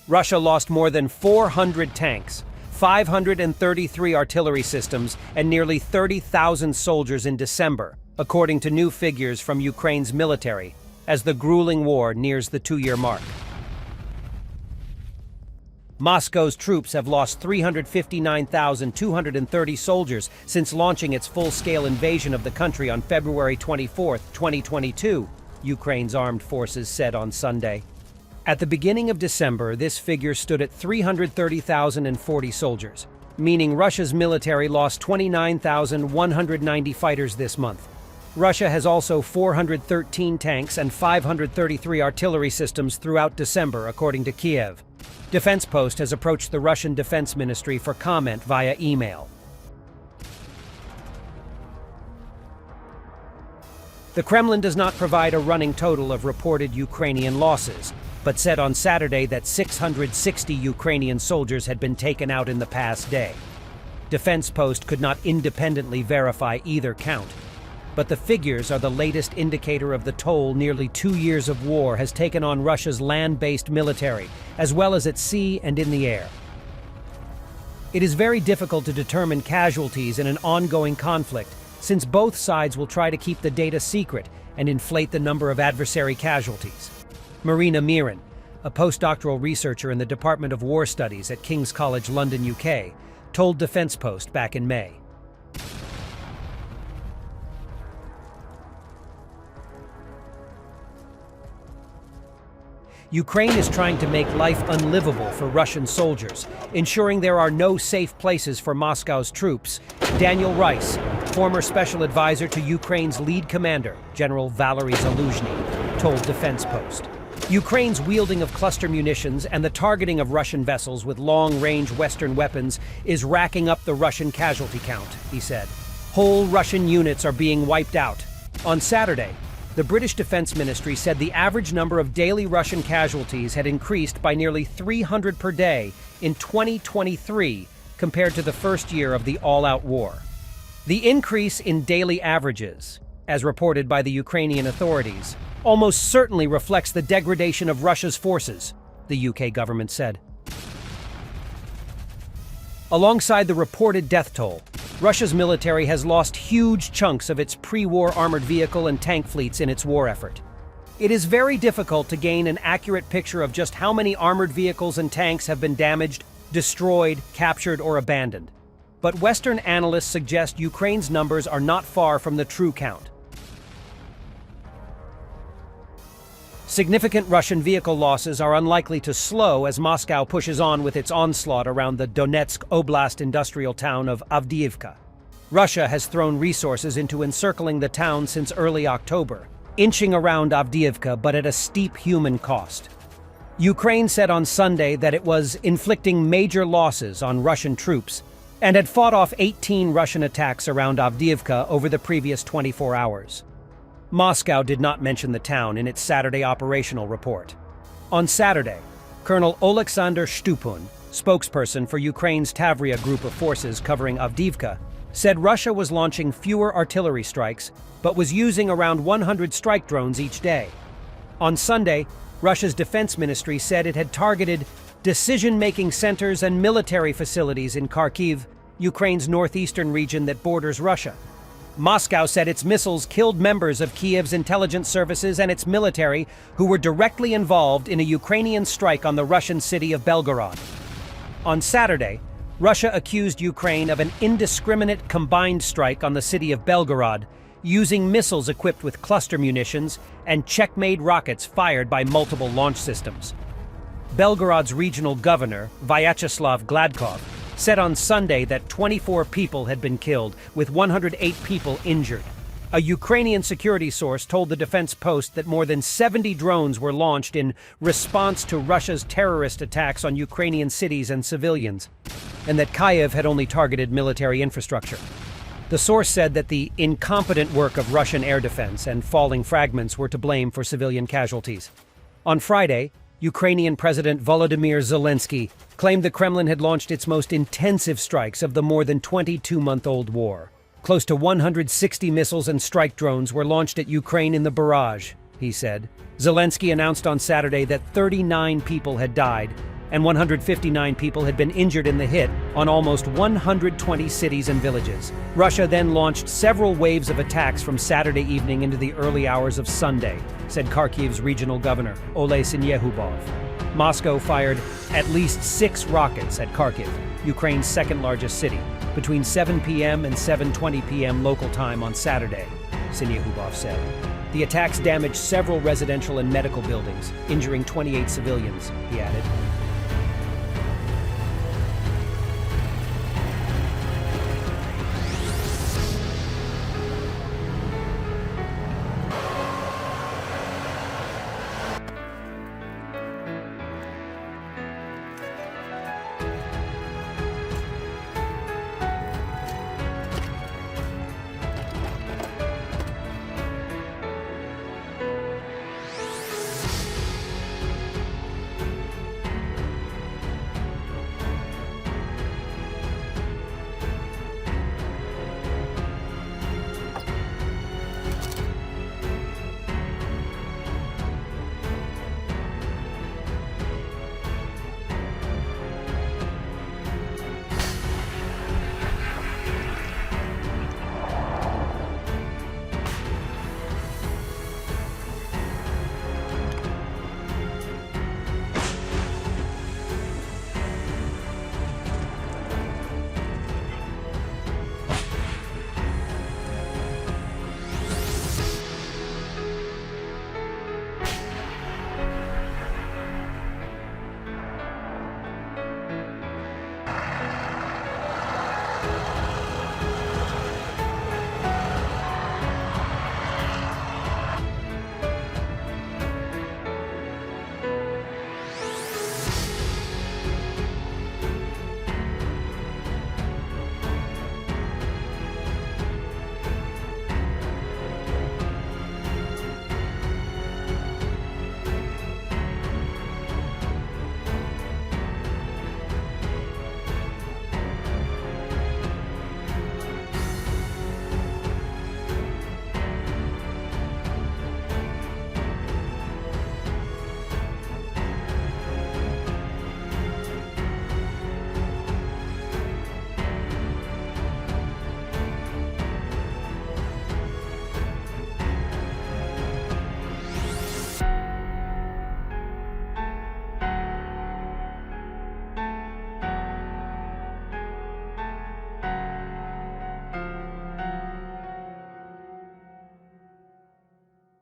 Russia lost more than 400 tanks, 533 artillery systems, and nearly 30,000 soldiers in December, according to new figures from Ukraine's military, as the grueling war nears the 2-year mark. Moscow's troops have lost 359,230 soldiers since launching its full-scale invasion of the country on February 24, 2022, Ukraine's armed forces said on Sunday. At the beginning of December, this figure stood at 330,040 soldiers, meaning Russia's military lost 29,190 fighters this month. Russia has also 413 tanks and 533 artillery systems throughout December, according to Kiev. Defense Post has approached the Russian Defense Ministry for comment via email. The Kremlin does not provide a running total of reported Ukrainian losses, but said on Saturday that 660 Ukrainian soldiers had been taken out in the past day. Defense Post could not independently verify either count, but the figures are the latest indicator of the toll nearly 2 years of war has taken on Russia's land-based military, as well as at sea and in the air. It is very difficult to determine casualties in an ongoing conflict, since both sides will try to keep the data secret and inflate the number of adversary casualties. Marina Miron, a postdoctoral researcher in the Department of War Studies at King's College London, UK, told Defense Post back in May. Ukraine is trying to make life unlivable for Russian soldiers, ensuring there are no safe places for Moscow's troops, Daniel Rice, former special advisor to Ukraine's lead commander, General Valery Zaluzhny, told Defense Post. Ukraine's wielding of cluster munitions and the targeting of Russian vessels with long-range Western weapons is racking up the Russian casualty count, he said. Whole Russian units are being wiped out. On Saturday, the British Defense Ministry said the average number of daily Russian casualties had increased by nearly 300 per day in 2023 compared to the first year of the all-out war. The increase in daily averages, as reported by the Ukrainian authorities, almost certainly reflects the degradation of Russia's forces, the UK government said. Alongside the reported death toll, Russia's military has lost huge chunks of its pre-war armored vehicle and tank fleets in its war effort. It is very difficult to gain an accurate picture of just how many armored vehicles and tanks have been damaged, destroyed, captured, or abandoned. But Western analysts suggest Ukraine's numbers are not far from the true count. Significant Russian vehicle losses are unlikely to slow as Moscow pushes on with its onslaught around the Donetsk Oblast industrial town of Avdiivka. Russia has thrown resources into encircling the town since early October, inching around Avdiivka but at a steep human cost. Ukraine said on Sunday that it was inflicting major losses on Russian troops and had fought off 18 Russian attacks around Avdiivka over the previous 24 hours. Moscow did not mention the town in its Saturday operational report. On Saturday, Colonel Oleksandr Shtupun, spokesperson for Ukraine's Tavria group of forces covering Avdiivka, said Russia was launching fewer artillery strikes, but was using around 100 strike drones each day. On Sunday, Russia's defense ministry said it had targeted decision-making centers and military facilities in Kharkiv, Ukraine's northeastern region that borders Russia. Moscow said its missiles killed members of Kiev's intelligence services and its military who were directly involved in a Ukrainian strike on the Russian city of Belgorod. On Saturday, Russia accused Ukraine of an indiscriminate combined strike on the city of Belgorod, using missiles equipped with cluster munitions and checkmate rockets fired by multiple launch systems. Belgorod's regional governor, Vyacheslav Gladkov, said on Sunday that 24 people had been killed, with 108 people injured. A Ukrainian security source told the Defense Post that more than 70 drones were launched in response to Russia's terrorist attacks on Ukrainian cities and civilians, and that Kyiv had only targeted military infrastructure. The source said that the incompetent work of Russian air defense and falling fragments were to blame for civilian casualties. On Friday, Ukrainian President Volodymyr Zelensky claimed the Kremlin had launched its most intensive strikes of the more than 22-month-old war. Close to 160 missiles and strike drones were launched at Ukraine in the barrage, he said. Zelensky announced on Saturday that 39 people had died, and 159 people had been injured in the hit on almost 120 cities and villages. Russia then launched several waves of attacks from Saturday evening into the early hours of Sunday, said Kharkiv's regional governor, Oleh Syniehubov. Moscow fired at least 6 rockets at Kharkiv, Ukraine's second-largest city, between 7 p.m. and 7:20 p.m. local time on Saturday, Syniehubov said. The attacks damaged several residential and medical buildings, injuring 28 civilians, he added.